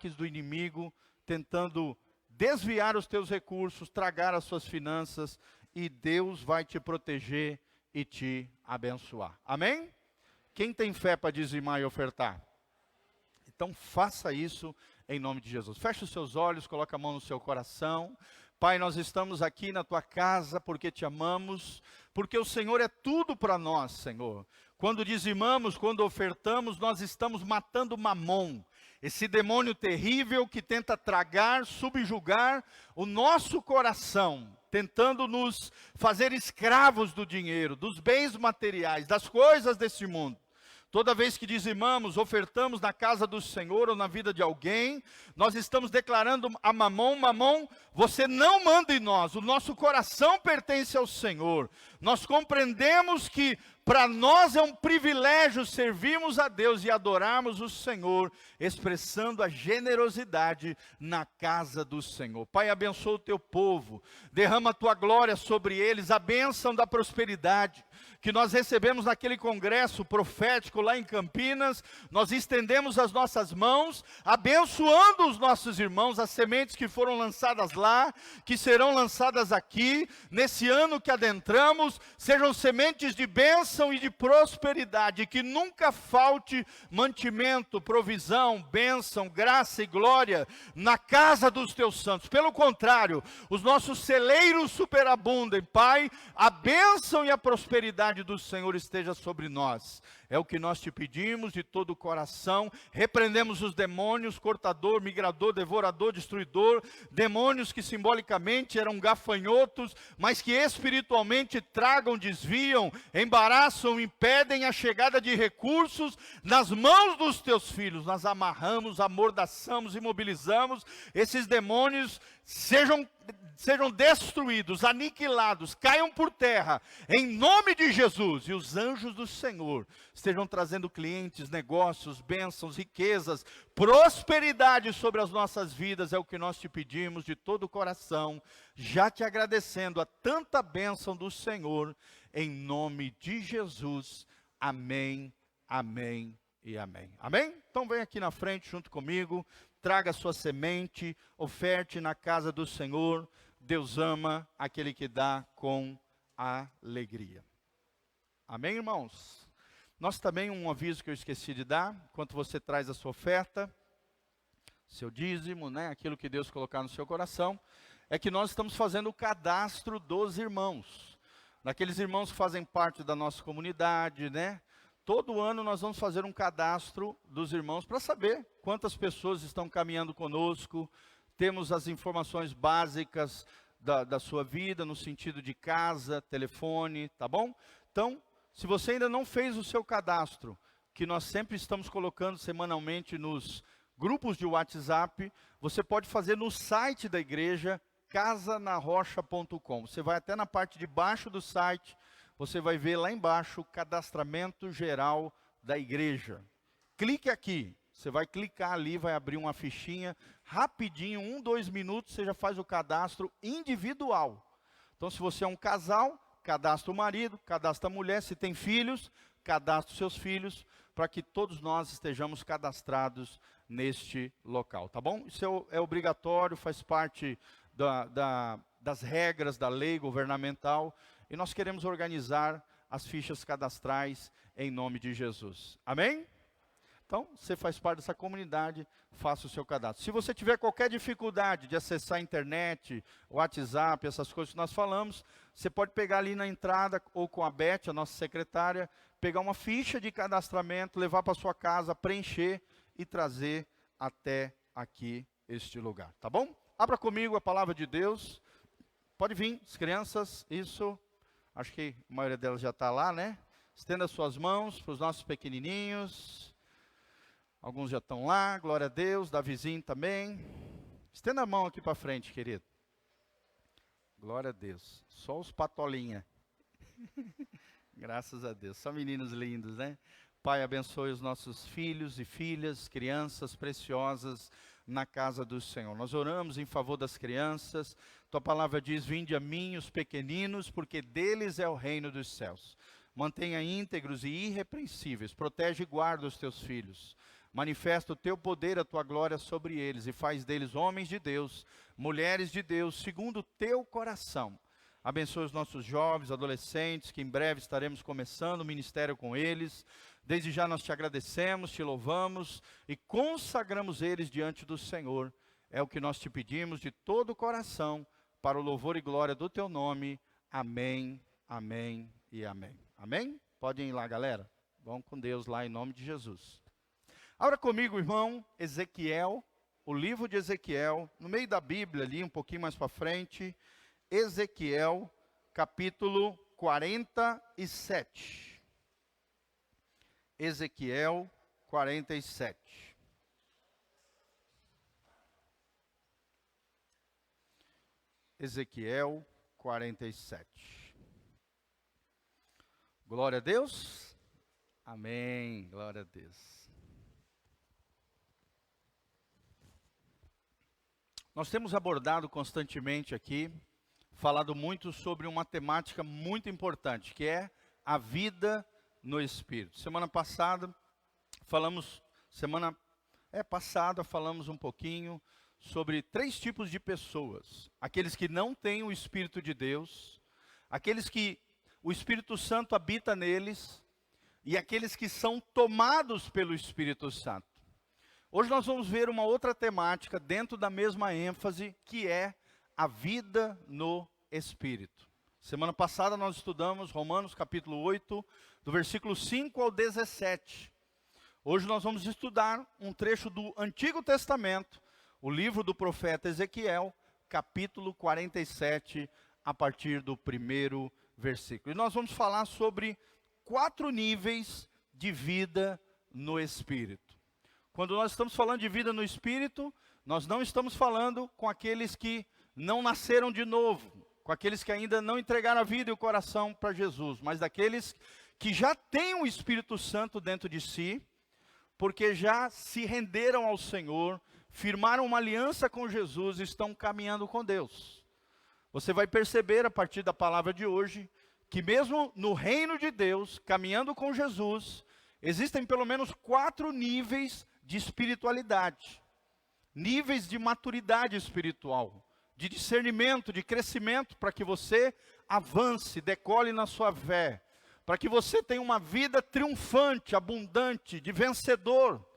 ataques do inimigo, tentando desviar os teus recursos, tragar as suas finanças, e Deus vai te proteger e te abençoar. Amém? Quem tem fé para dizimar e ofertar? Então faça isso em nome de Jesus. Feche os seus olhos, coloque a mão no seu coração. Pai, nós estamos aqui na tua casa porque te amamos, porque o Senhor é tudo para nós, Senhor. Quando dizimamos, quando ofertamos, nós estamos matando Mamon, esse demônio terrível que tenta tragar, subjugar o nosso coração, tentando nos fazer escravos do dinheiro, dos bens materiais, das coisas desse mundo. Toda vez que dizimamos, ofertamos na casa do Senhor ou na vida de alguém, nós estamos declarando a Mamon: Mamon, você não manda em nós, o nosso coração pertence ao Senhor. Nós compreendemos que para nós é um privilégio servirmos a Deus e adorarmos o Senhor, expressando a generosidade na casa do Senhor. Pai, abençoa o teu povo, derrama a tua glória sobre eles, a bênção da prosperidade que nós recebemos naquele congresso profético lá em Campinas. Nós estendemos as nossas mãos, abençoando os nossos irmãos, as sementes que foram lançadas lá, que serão lançadas aqui, nesse ano que adentramos, sejam sementes de bênção e de prosperidade, que nunca falte mantimento, provisão, bênção, graça e glória na casa dos teus santos. Pelo contrário, os nossos celeiros superabundem, Pai, a bênção e a prosperidade do Senhor esteja sobre nós. É o que nós te pedimos de todo o coração. Repreendemos os demônios, cortador, migrador, devorador, destruidor, demônios que simbolicamente eram gafanhotos, mas que espiritualmente tragam, desviam, embaraçam, impedem a chegada de recursos nas mãos dos teus filhos. Nós amarramos, amordaçamos, imobilizamos esses demônios, sejam destruídos, aniquilados, caiam por terra, em nome de Jesus. E os anjos do Senhor estejam trazendo clientes, negócios, bênçãos, riquezas, prosperidade sobre as nossas vidas. É o que nós te pedimos de todo o coração, já te agradecendo a tanta bênção do Senhor, em nome de Jesus. Amém, amém e amém. Amém? Então vem aqui na frente junto comigo, traga a sua semente, oferte na casa do Senhor. Deus ama aquele que dá com alegria. Amém, irmãos? Nós também, um aviso que eu esqueci de dar, enquanto você traz a sua oferta, seu dízimo, né, aquilo que Deus colocar no seu coração, é que nós estamos fazendo o cadastro dos irmãos, daqueles irmãos que fazem parte da nossa comunidade, né? Todo ano nós vamos fazer um cadastro dos irmãos para saber quantas pessoas estão caminhando conosco. Temos as informações básicas da sua vida, no sentido de casa, telefone, tá bom? Então, se você ainda não fez o seu cadastro, que nós sempre estamos colocando semanalmente nos grupos de WhatsApp, você pode fazer no site da igreja, casanarrocha.com. Você vai até na parte de baixo do site, você vai ver lá embaixo o cadastramento geral da igreja. Clique aqui. Você vai clicar ali, vai abrir uma fichinha, rapidinho, 2 minutos, você já faz o cadastro individual. Então, se você é um casal, cadastra o marido, cadastra a mulher. Se tem filhos, cadastra os seus filhos, para que todos nós estejamos cadastrados neste local, tá bom? Isso é obrigatório, faz parte das regras da lei governamental, e nós queremos organizar as fichas cadastrais em nome de Jesus. Amém? Então, você faz parte dessa comunidade, faça o seu cadastro. Se você tiver qualquer dificuldade de acessar a internet, WhatsApp, essas coisas que nós falamos, você pode pegar ali na entrada, ou com a Beth, a nossa secretária, pegar uma ficha de cadastramento, levar para sua casa, preencher e trazer até aqui este lugar, tá bom? Abra comigo a palavra de Deus. Pode vir, as crianças, isso. Acho que a maioria delas já está lá, né? Estenda suas mãos para os nossos pequenininhos. Alguns já estão lá, glória a Deus, Davizinho também. Estenda a mão aqui para frente, querido. Glória a Deus. Só os patolinha. Graças a Deus. Só meninos lindos, né? Pai, abençoe os nossos filhos e filhas, crianças preciosas na casa do Senhor. Nós oramos em favor das crianças. Tua palavra diz: vinde a mim os pequeninos, porque deles é o reino dos céus. Mantenha íntegros e irrepreensíveis. Protege e guarda os teus filhos. manifesta o teu poder, a tua glória sobre eles, e faz deles homens de Deus, mulheres de Deus, segundo o teu coração. Abençoa os nossos jovens, adolescentes, que em breve estaremos começando o ministério com eles. Desde já nós te agradecemos, te louvamos e consagramos eles diante do Senhor. É o que nós te pedimos de todo o coração, para o louvor e glória do teu nome. Amém, amém e amém. Amém? Podem ir lá, galera. Vão com Deus lá em nome de Jesus. Abra comigo, irmão, Ezequiel, o livro de Ezequiel, no meio da Bíblia ali, um pouquinho mais para frente. Ezequiel, capítulo 47. Ezequiel 47. Ezequiel 47. Glória a Deus. Amém. Glória a Deus. Nós temos abordado constantemente aqui, falado muito sobre uma temática muito importante, que é a vida no Espírito. Semana passada falamos um pouquinho sobre 3 tipos de pessoas: aqueles que não têm o Espírito de Deus, aqueles que o Espírito Santo habita neles, e aqueles que são tomados pelo Espírito Santo. Hoje nós vamos ver uma outra temática dentro da mesma ênfase, que é a vida no Espírito. Semana passada nós estudamos Romanos capítulo 8, do versículo 5 ao 17. Hoje nós vamos estudar um trecho do Antigo Testamento, o livro do profeta Ezequiel, capítulo 47, a partir do 1º versículo. E nós vamos falar sobre 4 níveis de vida no Espírito. Quando nós estamos falando de vida no Espírito, nós não estamos falando com aqueles que não nasceram de novo, com aqueles que ainda não entregaram a vida e o coração para Jesus, mas daqueles que já têm o Espírito Santo dentro de si, porque já se renderam ao Senhor, firmaram uma aliança com Jesus e estão caminhando com Deus. Você vai perceber a partir da palavra de hoje, que mesmo no reino de Deus, caminhando com Jesus, existem pelo menos 4 níveis de espiritualidade, níveis de maturidade espiritual, de discernimento, de crescimento, para que você avance, decole na sua fé, para que você tenha uma vida triunfante, abundante, de vencedor,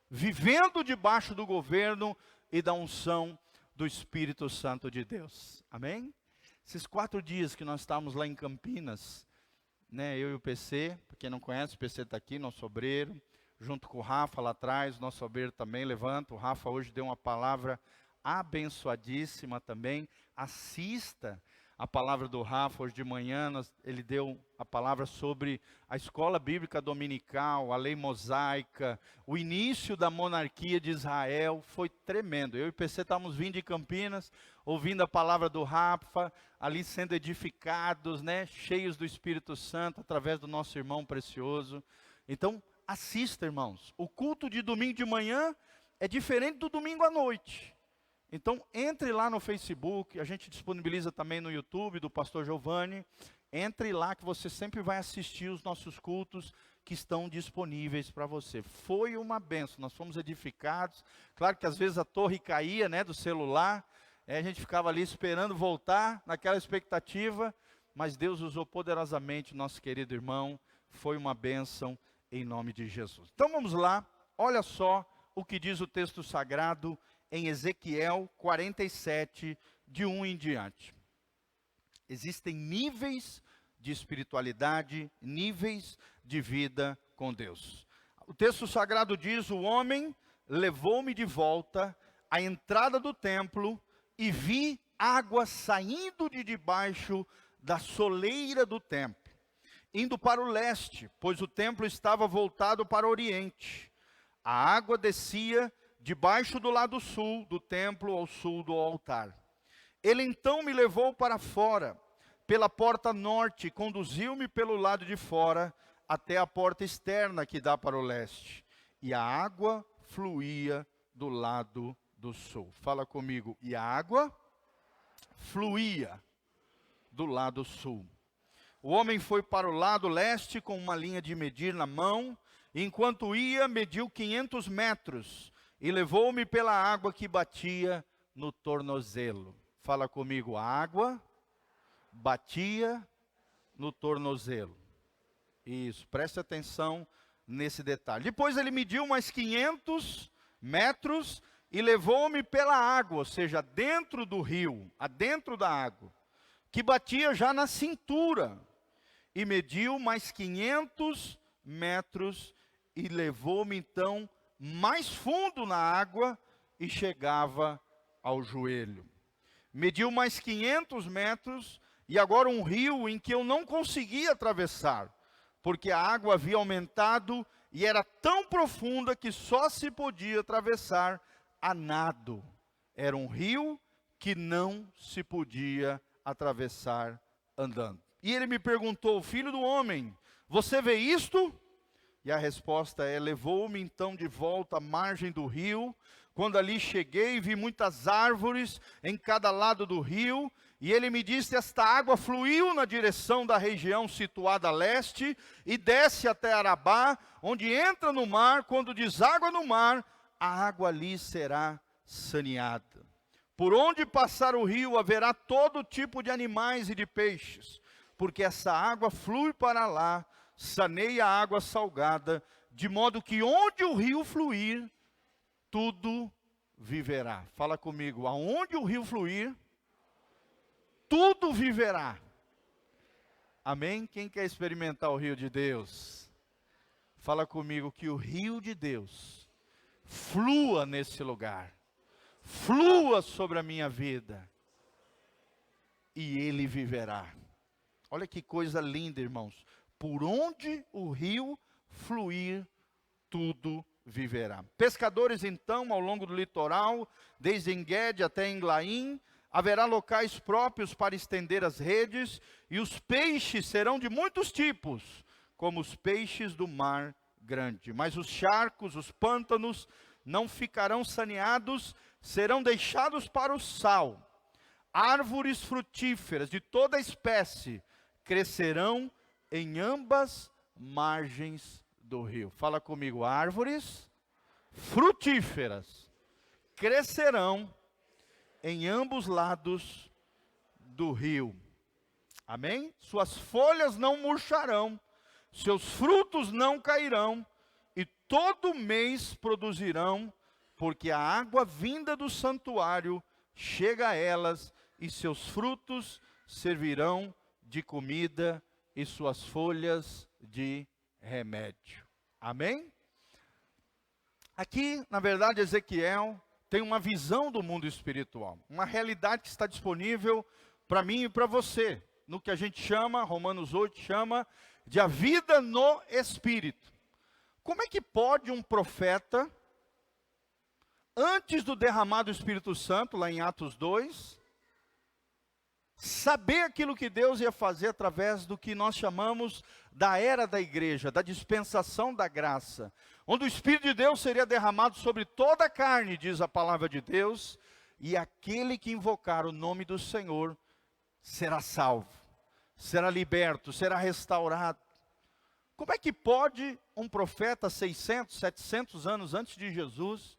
vivendo debaixo do governo e da unção do Espírito Santo de Deus. Amém? Esses 4 dias que nós estávamos lá em Campinas, né, eu e o PC, para quem não conhece, o PC está aqui, nosso obreiro, junto com o Rafa lá atrás, nosso obreiro também levanta. O Rafa hoje deu uma palavra abençoadíssima também. Assista a palavra do Rafa hoje de manhã. Ele deu a palavra sobre a escola bíblica dominical, a lei mosaica, o início da monarquia de Israel. Foi tremendo. Eu e o PC estávamos vindo de Campinas, ouvindo a palavra do Rafa, ali sendo edificados, né, cheios do Espírito Santo, através do nosso irmão precioso. Então, assista, irmãos. O culto de domingo de manhã é diferente do domingo à noite. Então, entre lá no Facebook, a gente disponibiliza também no YouTube do pastor Giovanni. Entre lá que você sempre vai assistir os nossos cultos que estão disponíveis para você. Foi uma bênção, nós fomos edificados. Claro que às vezes a torre caía, né, do celular. A gente ficava ali esperando voltar, naquela expectativa. Mas Deus usou poderosamente nosso querido irmão. Foi uma bênção em nome de Jesus. Então vamos lá, olha só o que diz o texto sagrado em Ezequiel 47, de 1 em diante. Existem níveis de espiritualidade, níveis de vida com Deus. O texto sagrado diz: o homem levou-me de volta à entrada do templo e vi água saindo de debaixo da soleira do templo, indo para o leste, pois o templo estava voltado para o oriente. A água descia debaixo do lado sul do templo, ao sul do altar. Ele então me levou para fora, pela porta norte, e conduziu-me pelo lado de fora, até a porta externa que dá para o leste. E a água fluía do lado do sul. Fala comigo. E a água fluía do lado sul. O homem foi para o lado leste com uma linha de medir na mão Enquanto ia, mediu 500 metros e levou-me pela água que batia no tornozelo. Fala comigo, a água batia no tornozelo. Isso, preste atenção nesse detalhe. Depois ele mediu mais 500 metros e levou-me pela água, ou seja, dentro do rio, adentro da água, que batia já na cintura. E mediu mais 500 metros e levou-me então mais fundo na água e chegava ao joelho. Mediu mais 500 metros e agora um rio em que eu não conseguia atravessar, porque a água havia aumentado e era tão profunda que só se podia atravessar a nado. Era um rio que não se podia atravessar andando. E ele me perguntou, filho do homem, você vê isto? E a resposta é, levou-me então de volta à margem do rio. Quando ali cheguei, vi muitas árvores em cada lado do rio. E ele me disse, esta água fluiu na direção da região situada a leste e desce até Arabá, onde entra no mar. Quando deságua no mar, a água ali será saneada. Por onde passar o rio haverá todo tipo de animais e de peixes, porque essa água flui para lá, saneia a água salgada, de modo que onde o rio fluir, tudo viverá. Fala comigo, aonde o rio fluir, tudo viverá. Amém? Quem quer experimentar o rio de Deus? Fala comigo que o rio de Deus flua nesse lugar. Flua sobre a minha vida. E ele viverá. Olha que coisa linda, irmãos. Por onde o rio fluir, tudo viverá. Pescadores, então, ao longo do litoral, desde En-Gedi até Englaim, haverá locais próprios para estender as redes, e os peixes serão de muitos tipos, como os peixes do mar grande. Mas os charcos, os pântanos, não ficarão saneados, serão deixados para o sal. Árvores frutíferas de toda espécie crescerão em ambas margens do rio. Fala comigo, árvores frutíferas crescerão em ambos lados do rio. Amém? Suas folhas não murcharão, seus frutos não cairão, e todo mês produzirão, porque a água vinda do santuário chega a elas, e seus frutos servirão de comida, e suas folhas de remédio. Amém? Aqui, na verdade, Ezequiel tem uma visão do mundo espiritual, uma realidade que está disponível para mim e para você, no que a gente chama, Romanos 8 chama, de a vida no Espírito. Como é que pode um profeta, antes do derramar do Espírito Santo, lá em Atos 2, saber aquilo que Deus ia fazer através do que nós chamamos da era da igreja, da dispensação da graça, onde o Espírito de Deus seria derramado sobre toda a carne, diz a palavra de Deus, e aquele que invocar o nome do Senhor será salvo, será liberto, será restaurado. Como é que pode um profeta 600, 700 anos antes de Jesus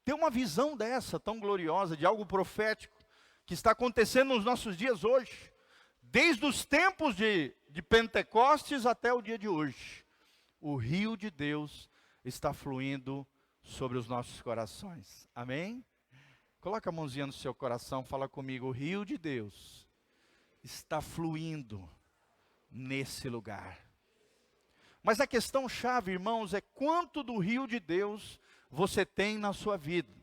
ter uma visão dessa, tão gloriosa, de algo profético, que está acontecendo nos nossos dias hoje, desde os tempos de Pentecostes até o dia de hoje? O rio de Deus está fluindo sobre os nossos corações. Amém? Coloca a mãozinha no seu coração, fala comigo, o rio de Deus está fluindo nesse lugar. Mas a questão chave, irmãos, é quanto do rio de Deus você tem na sua vida.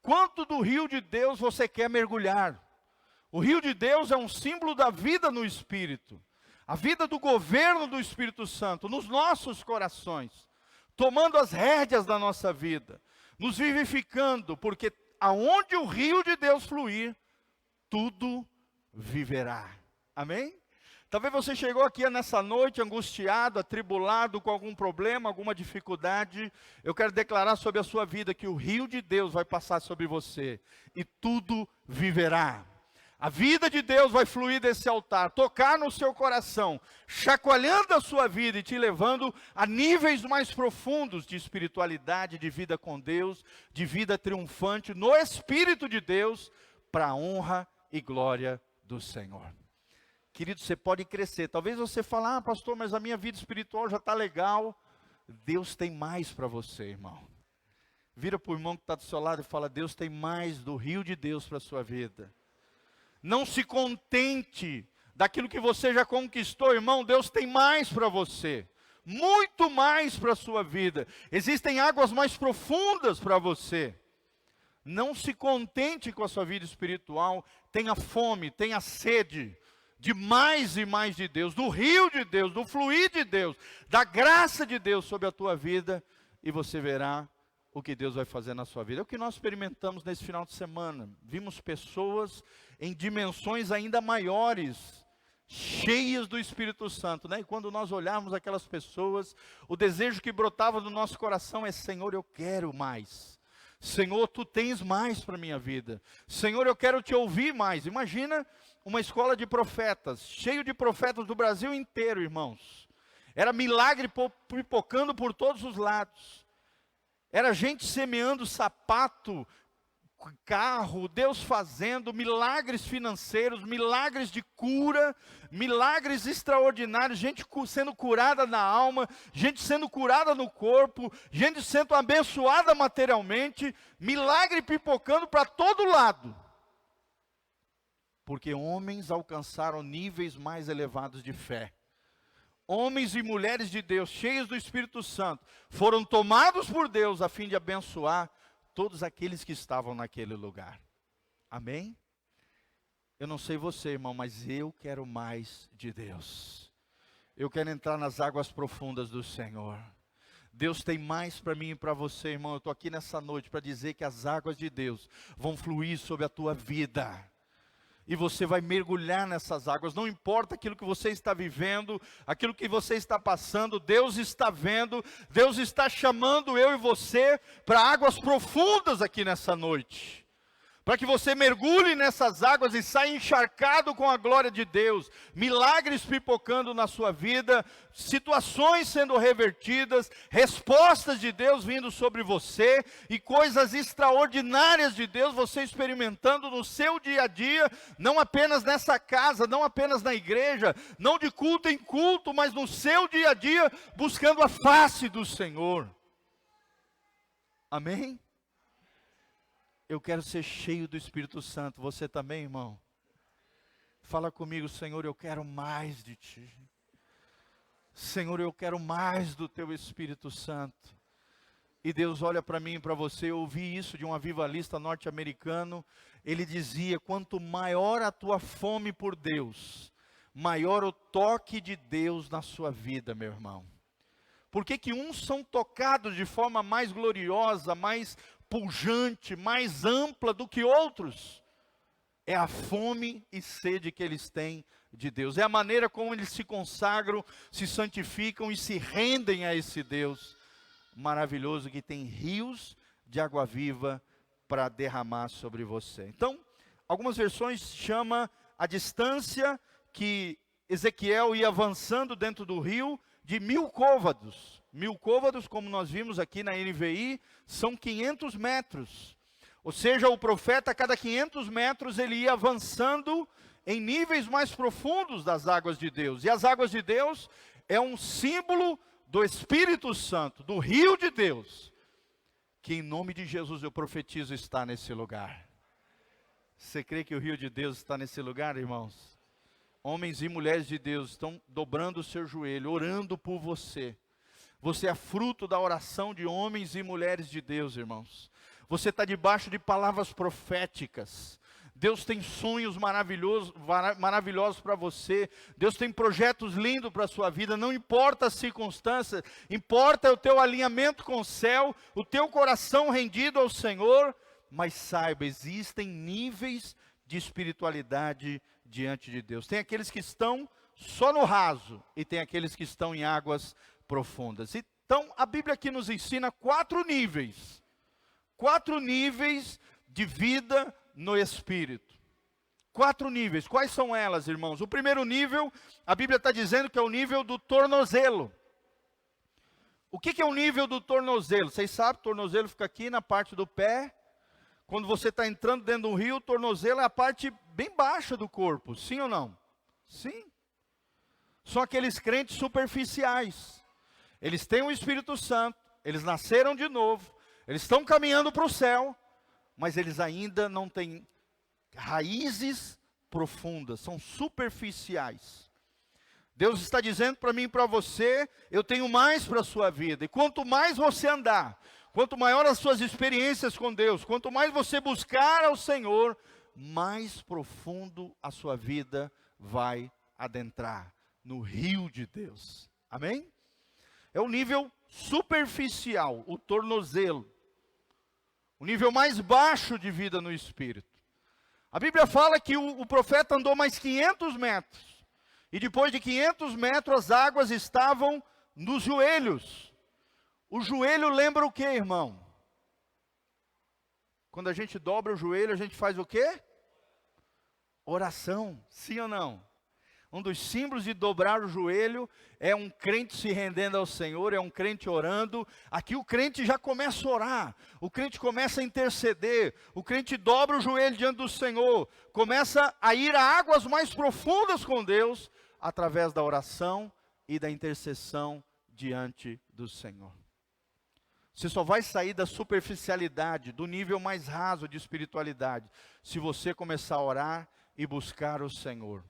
Quanto do rio de Deus você quer mergulhar? O rio de Deus é um símbolo da vida no Espírito. A vida do governo do Espírito Santo nos nossos corações. Tomando as rédeas da nossa vida. Nos vivificando, porque aonde o rio de Deus fluir, tudo viverá. Amém? Talvez você chegou aqui nessa noite angustiado, atribulado com algum problema, alguma dificuldade. Eu quero declarar sobre a sua vida que o rio de Deus vai passar sobre você e tudo viverá. A vida de Deus vai fluir desse altar, tocar no seu coração, chacoalhando a sua vida e te levando a níveis mais profundos de espiritualidade, de vida com Deus, de vida triunfante no Espírito de Deus, para a honra e glória do Senhor. Querido, você pode crescer. Talvez você fale, pastor, mas a minha vida espiritual já está legal. Deus tem mais para você, irmão. Vira para o irmão que está do seu lado e fala, Deus tem mais do rio de Deus para a sua vida. Não se contente daquilo que você já conquistou, irmão. Deus tem mais para você. Muito mais para a sua vida. Existem águas mais profundas para você. Não se contente com a sua vida espiritual. Tenha fome, tenha sede de mais e mais de Deus, do rio de Deus, do fluir de Deus, da graça de Deus sobre a tua vida, e você verá o que Deus vai fazer na sua vida. É o que nós experimentamos nesse final de semana. Vimos pessoas em dimensões ainda maiores, cheias do Espírito Santo, né? E quando nós olharmos aquelas pessoas, o desejo que brotava do nosso coração é, Senhor, eu quero mais. Senhor, Tu tens mais para a minha vida. Senhor, eu quero Te ouvir mais. Imagina uma escola de profetas, cheio de profetas do Brasil inteiro, irmãos. Era milagre pipocando por todos os lados. Era gente semeando sapato, carro, Deus fazendo milagres financeiros, milagres de cura, milagres extraordinários, gente sendo curada na alma, gente sendo curada no corpo, gente sendo abençoada materialmente, milagre pipocando para todo lado. Porque homens alcançaram níveis mais elevados de fé. Homens e mulheres de Deus, cheios do Espírito Santo, foram tomados por Deus a fim de abençoar todos aqueles que estavam naquele lugar. Amém? Eu não sei você, irmão, mas eu quero mais de Deus. Eu quero entrar nas águas profundas do Senhor. Deus tem mais para mim e para você, irmão. Eu estou aqui nessa noite para dizer que as águas de Deus vão fluir sobre a tua vida. E você vai mergulhar nessas águas, não importa aquilo que você está vivendo, aquilo que você está passando, Deus está vendo, Deus está chamando eu e você para águas profundas aqui nessa noite. Para que você mergulhe nessas águas e saia encharcado com a glória de Deus, milagres pipocando na sua vida, situações sendo revertidas, respostas de Deus vindo sobre você, e coisas extraordinárias de Deus você experimentando no seu dia a dia, não apenas nessa casa, não apenas na igreja, não de culto em culto, mas no seu dia a dia, buscando a face do Senhor. Amém? Eu quero ser cheio do Espírito Santo. Você também, irmão? Fala comigo, Senhor, eu quero mais de Ti. Senhor, eu quero mais do Teu Espírito Santo. E Deus olha para mim e para você. Eu ouvi isso de um avivalista norte-americano. Ele dizia, quanto maior a tua fome por Deus, maior o toque de Deus na sua vida, meu irmão. Por que que uns são tocados de forma mais gloriosa, mais pujante, mais ampla do que outros? É a fome e sede que eles têm de Deus. É a maneira como eles se consagram, se santificam e se rendem a esse Deus maravilhoso que tem rios de água viva para derramar sobre você. Então, algumas versões chamam a distância que Ezequiel ia avançando dentro do rio de 1000 côvados. 1000 côvados, como nós vimos aqui na NVI, são 500 metros. Ou seja, o profeta, a cada 500 metros, ele ia avançando em níveis mais profundos das águas de Deus. E as águas de Deus é um símbolo do Espírito Santo, do rio de Deus, que em nome de Jesus eu profetizo está nesse lugar. Você crê que o rio de Deus está nesse lugar, irmãos? Homens e mulheres de Deus estão dobrando o seu joelho, orando por você. Você é fruto da oração de homens e mulheres de Deus, irmãos. Você está debaixo de palavras proféticas. Deus tem sonhos maravilhosos para você. Deus tem projetos lindos para a sua vida. Não importa as circunstâncias, importa o teu alinhamento com o céu, o teu coração rendido ao Senhor. Mas saiba, existem níveis de espiritualidade diante de Deus. Tem aqueles que estão só no raso e tem aqueles que estão em águas profundas. Então, a Bíblia aqui nos ensina 4 níveis de vida no Espírito. 4 níveis. Quais são elas, irmãos? O primeiro nível, a Bíblia está dizendo que é o nível do tornozelo. O que é o nível do tornozelo? Vocês sabem, o tornozelo fica aqui na parte do pé. Quando você está entrando dentro do rio, o tornozelo é a parte bem baixa do corpo. Sim ou não? Sim. São aqueles crentes superficiais. Eles têm o Espírito Santo, eles nasceram de novo, eles estão caminhando para o céu, mas eles ainda não têm raízes profundas, são superficiais. Deus está dizendo para mim e para você, eu tenho mais para a sua vida. E quanto mais você andar, quanto maior as suas experiências com Deus, quanto mais você buscar ao Senhor, mais profundo a sua vida vai adentrar no rio de Deus. Amém? É o nível superficial, o tornozelo. O nível mais baixo de vida no Espírito. A Bíblia fala que o profeta andou mais 500 metros. E depois de 500 metros, as águas estavam nos joelhos. O joelho lembra o que, irmão? Quando a gente dobra o joelho, a gente faz o quê? Oração, sim ou não? Um dos símbolos de dobrar o joelho é um crente se rendendo ao Senhor, é um crente orando. Aqui o crente já começa a orar, o crente começa a interceder, o crente dobra o joelho diante do Senhor, começa a ir a águas mais profundas com Deus, através da oração e da intercessão diante do Senhor. Você só vai sair da superficialidade, do nível mais raso de espiritualidade, se você começar a orar e buscar o Senhor.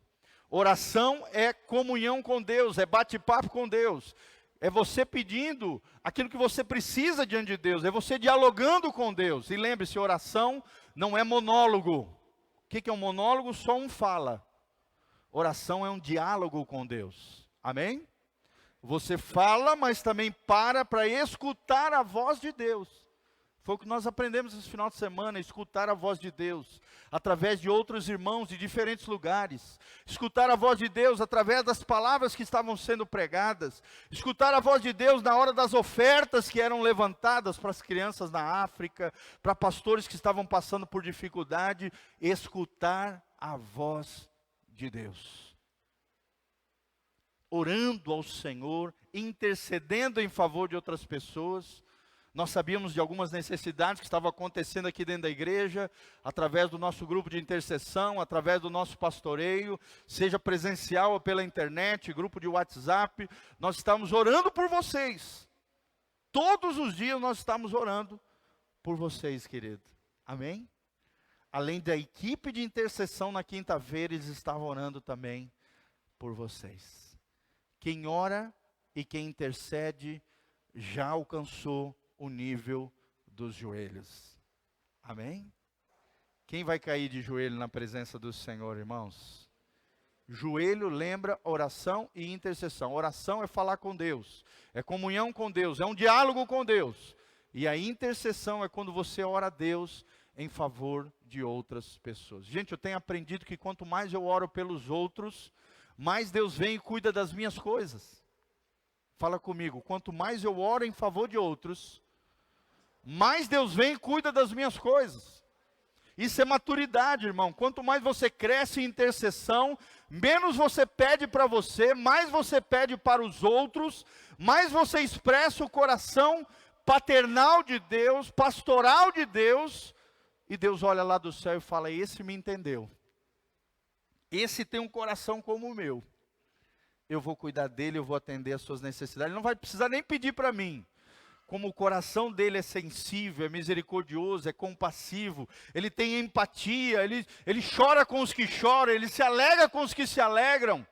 Oração é comunhão com Deus, é bate-papo com Deus. É você pedindo aquilo que você precisa diante de Deus, é você dialogando com Deus. E lembre-se, oração não é monólogo. O que é um monólogo? Só um fala. Oração é um diálogo com Deus. Amém? Você fala, mas também para escutar a voz de Deus. Foi o que nós aprendemos esse final de semana, escutar a voz de Deus, através de outros irmãos de diferentes lugares. Escutar a voz de Deus através das palavras que estavam sendo pregadas. Escutar a voz de Deus na hora das ofertas que eram levantadas para as crianças na África, para pastores que estavam passando por dificuldade. Escutar a voz de Deus. Orando ao Senhor, intercedendo em favor de outras pessoas. Nós sabíamos de algumas necessidades que estavam acontecendo aqui dentro da igreja, através do nosso grupo de intercessão, através do nosso pastoreio, seja presencial ou pela internet, grupo de WhatsApp. Nós estamos orando por vocês. Todos os dias nós estamos orando por vocês, querido. Amém? Além da equipe de intercessão na quinta-feira, eles estavam orando também por vocês. Quem ora e quem intercede já alcançou o nível dos joelhos. Amém? Quem vai cair de joelho na presença do Senhor, irmãos? Joelho lembra oração e intercessão. Oração é falar com Deus, é comunhão com Deus, é um diálogo com Deus. E a intercessão é quando você ora a Deus em favor de outras pessoas. Gente, eu tenho aprendido que quanto mais eu oro pelos outros, mais Deus vem e cuida das minhas coisas. Fala comigo, quanto mais eu oro em favor de outros, mais Deus vem e cuida das minhas coisas. Isso é maturidade, irmão. Quanto mais você cresce em intercessão, menos você pede para você, mais você pede para os outros, mais você expressa o coração paternal de Deus, pastoral de Deus, e Deus olha lá do céu e fala, esse me entendeu. Esse tem um coração como o meu. Eu vou cuidar dele, eu vou atender as suas necessidades. Ele não vai precisar nem pedir para mim. Como o coração dele é sensível, é misericordioso, é compassivo, ele tem empatia, ele chora com os que choram, ele se alegra com os que se alegram.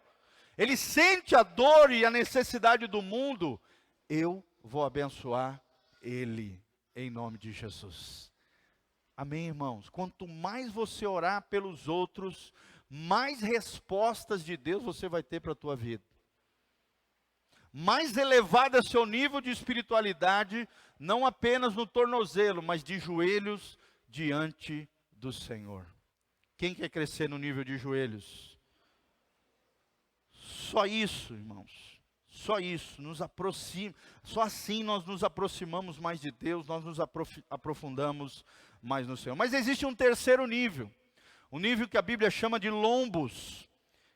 Ele sente a dor e a necessidade do mundo. Eu vou abençoar ele, em nome de Jesus. Amém, irmãos? Quanto mais você orar pelos outros, mais respostas de Deus você vai ter para a tua vida. Mais elevado é seu nível de espiritualidade, não apenas no tornozelo, mas de joelhos diante do Senhor. Quem quer crescer no nível de joelhos? Só isso, irmãos. Só isso, nos aproxima. Só assim nós nos aproximamos mais de Deus, nós nos aprofundamos mais no Senhor. Mas existe um terceiro nível. um nível que a Bíblia chama de lombos.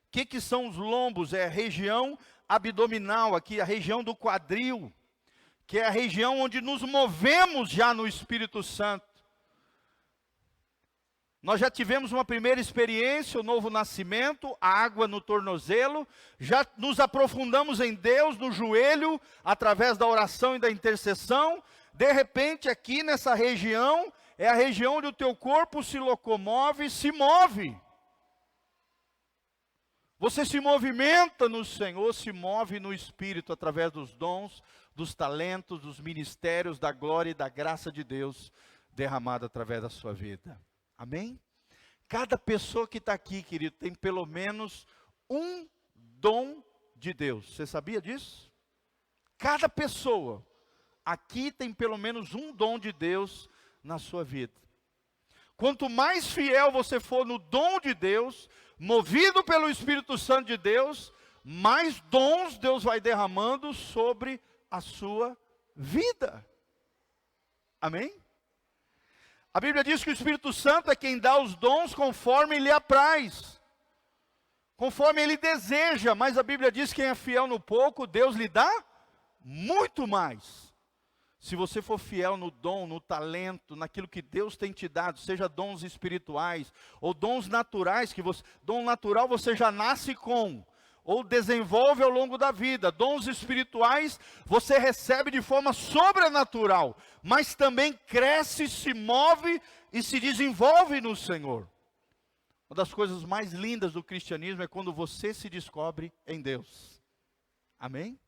O que são os lombos? É a região abdominal, aqui a região do quadril, que é a região onde nos movemos já no Espírito Santo. Nós já tivemos uma primeira experiência, o novo nascimento, a água no tornozelo, já nos aprofundamos em Deus, no joelho, através da oração e da intercessão. De repente, aqui nessa região, é a região onde o teu corpo se locomove, se move. Você se movimenta no Senhor, se move no Espírito, através dos dons, dos talentos, dos ministérios, da glória e da graça de Deus, derramada através da sua vida. Amém? Cada pessoa que está aqui, querido, tem pelo menos um dom de Deus. Você sabia disso? Cada pessoa aqui tem pelo menos um dom de Deus na sua vida. Quanto mais fiel você for no dom de Deus, movido pelo Espírito Santo de Deus, mais dons Deus vai derramando sobre a sua vida. Amém? A Bíblia diz que o Espírito Santo é quem dá os dons conforme lhe apraz, conforme ele deseja, mas a Bíblia diz que quem é fiel no pouco, Deus lhe dá muito mais. Se você for fiel no dom, no talento, naquilo que Deus tem te dado, seja dons espirituais ou dons naturais, dom natural você já nasce com, ou desenvolve ao longo da vida. Dons espirituais você recebe de forma sobrenatural, mas também cresce, se move e se desenvolve no Senhor. Uma das coisas mais lindas do cristianismo é quando você se descobre em Deus. Amém?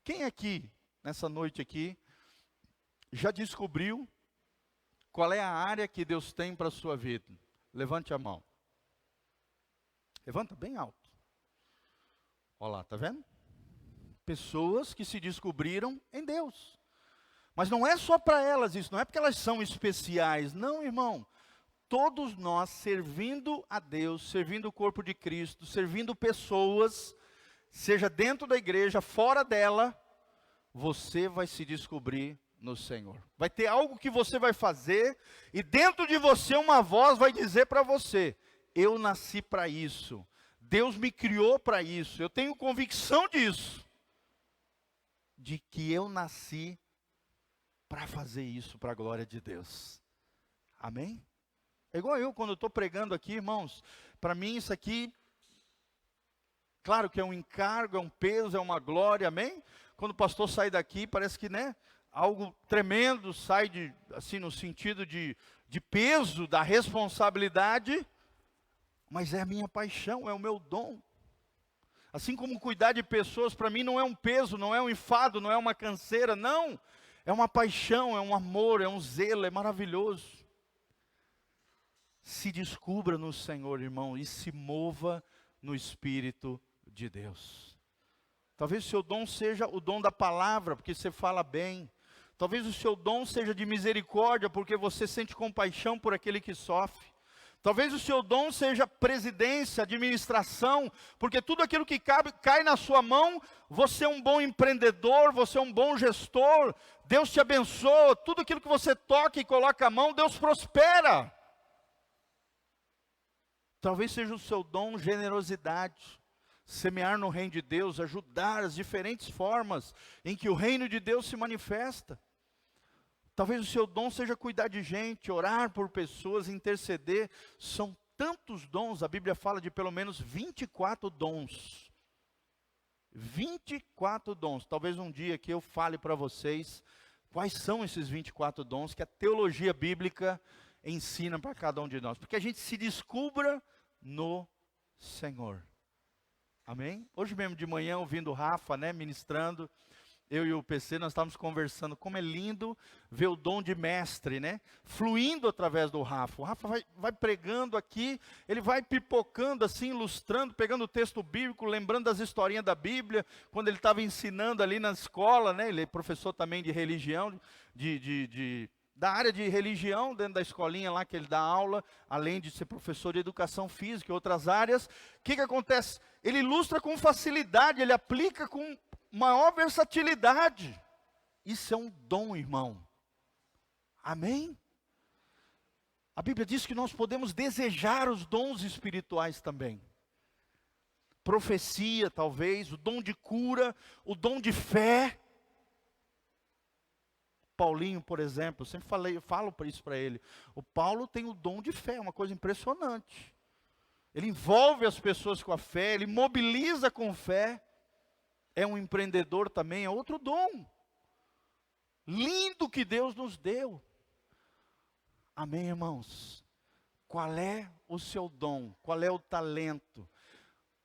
Quem aqui, nessa noite aqui, já descobriu qual é a área que Deus tem para a sua vida? Levante a mão. Levanta bem alto. Olha lá, tá vendo? Pessoas que se descobriram em Deus. Mas não é só para elas isso, não é porque elas são especiais. Não, irmão. Todos nós servindo a Deus, servindo o corpo de Cristo, servindo pessoas, seja dentro da igreja, fora dela, você vai se descobrir no Senhor. Vai ter algo que você vai fazer, e dentro de você uma voz vai dizer para você: eu nasci para isso. Deus me criou para isso. Eu tenho convicção disso. De que eu nasci para fazer isso para a glória de Deus. Amém? É igual eu quando eu estou pregando aqui, irmãos. Para mim isso aqui, claro que é um encargo, é um peso, é uma glória, amém? Quando o pastor sai daqui, parece que, né, algo tremendo sai assim, no sentido de peso, da responsabilidade. Mas é a minha paixão, é o meu dom. Assim como cuidar de pessoas, para mim não é um peso, não é um enfado, não é uma canseira, não. É uma paixão, é um amor, é um zelo, é maravilhoso. Se descubra no Senhor, irmão, e se mova no Espírito de Deus. Talvez o seu dom seja o dom da palavra, porque você fala bem. Talvez o seu dom seja de misericórdia, porque você sente compaixão por aquele que sofre. Talvez o seu dom seja presidência, administração, porque tudo aquilo que cai na sua mão, você é um bom empreendedor, você é um bom gestor, Deus te abençoa, tudo aquilo que você toca e coloca a mão, Deus prospera. Talvez seja o seu dom generosidade, semear no reino de Deus, ajudar as diferentes formas em que o reino de Deus se manifesta. Talvez o seu dom seja cuidar de gente, orar por pessoas, interceder. São tantos dons, a Bíblia fala de pelo menos 24 dons. 24 dons. Talvez um dia que eu fale para vocês quais são esses 24 dons que a teologia bíblica ensina para cada um de nós. Porque a gente se descubra no Senhor. Amém? Hoje mesmo de manhã, ouvindo o Rafa, né, ministrando, eu e o PC, nós estávamos conversando, como é lindo ver o dom de mestre, né? Fluindo através do Rafa. O Rafa vai pregando aqui, ele vai pipocando assim, ilustrando, pegando o texto bíblico, lembrando das historinhas da Bíblia, quando ele estava ensinando ali na escola, né? Ele é professor também de religião, da área de religião, dentro da escolinha lá que ele dá aula, além de ser professor de educação física e outras áreas. O que acontece? Ele ilustra com facilidade, ele aplica com maior versatilidade. Isso é um dom, irmão. Amém? A Bíblia diz que nós podemos desejar os dons espirituais também. Profecia, talvez, o dom de cura, o dom de fé. Paulinho, por exemplo, eu sempre falo isso para ele. O Paulo tem o dom de fé, uma coisa impressionante. Ele envolve as pessoas com a fé, ele mobiliza com fé. É um empreendedor também, é outro dom. Lindo que Deus nos deu. Amém, irmãos? Qual é o seu dom? Qual é o talento?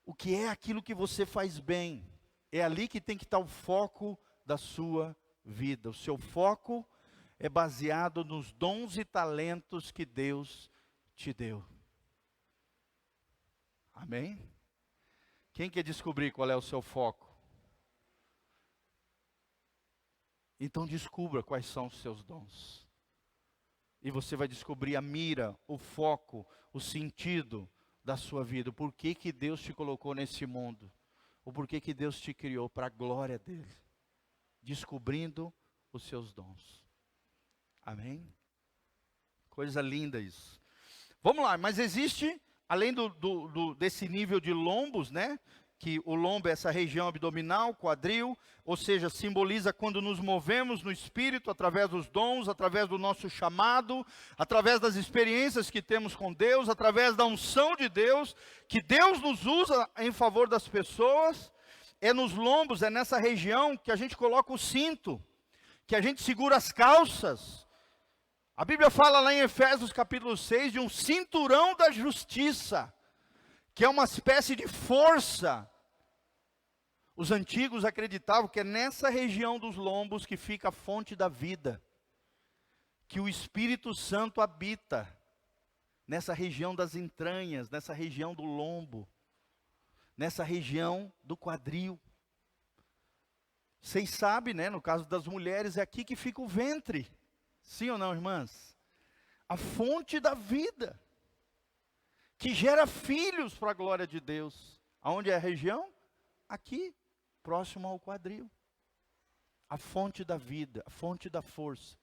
O que é aquilo que você faz bem? É ali que tem que estar o foco da sua vida. O seu foco é baseado nos dons e talentos que Deus te deu. Amém? Quem quer descobrir qual é o seu foco? Então descubra quais são os seus dons. E você vai descobrir a mira, o foco, o sentido da sua vida. O porquê que Deus te colocou nesse mundo. O porquê que Deus te criou para a glória dele. Descobrindo os seus dons. Amém? Coisa linda isso. Vamos lá, mas existe, além desse nível de lombos, né? Que o lombo é essa região abdominal, quadril, ou seja, simboliza quando nos movemos no Espírito, através dos dons, através do nosso chamado, através das experiências que temos com Deus, através da unção de Deus, que Deus nos usa em favor das pessoas. É nos lombos, é nessa região que a gente coloca o cinto, que a gente segura as calças. A Bíblia fala lá em Efésios capítulo 6 de um cinturão da justiça, que é uma espécie de força. Os antigos acreditavam que é nessa região dos lombos que fica a fonte da vida, que o Espírito Santo habita, nessa região das entranhas, nessa região do lombo, nessa região do quadril. Vocês sabem, né, no caso das mulheres, é aqui que fica o ventre. Sim ou não, irmãs? A fonte da vida, que gera filhos para a glória de Deus. Aonde é a região? Aqui, próximo ao quadril. A fonte da vida, a fonte da força.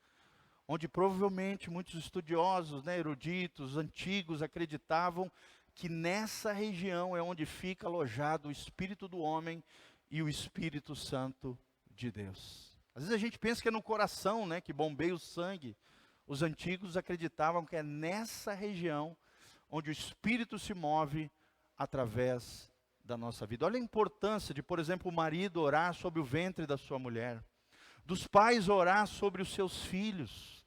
Onde provavelmente muitos estudiosos, né, eruditos, antigos, acreditavam que nessa região é onde fica alojado o Espírito do homem e o Espírito Santo de Deus. Às vezes a gente pensa que é no coração, né, que bombeia o sangue. Os antigos acreditavam que é nessa região onde o Espírito se move através da nossa vida. Olha a importância de, por exemplo, o marido orar sobre o ventre da sua mulher, dos pais orar sobre os seus filhos,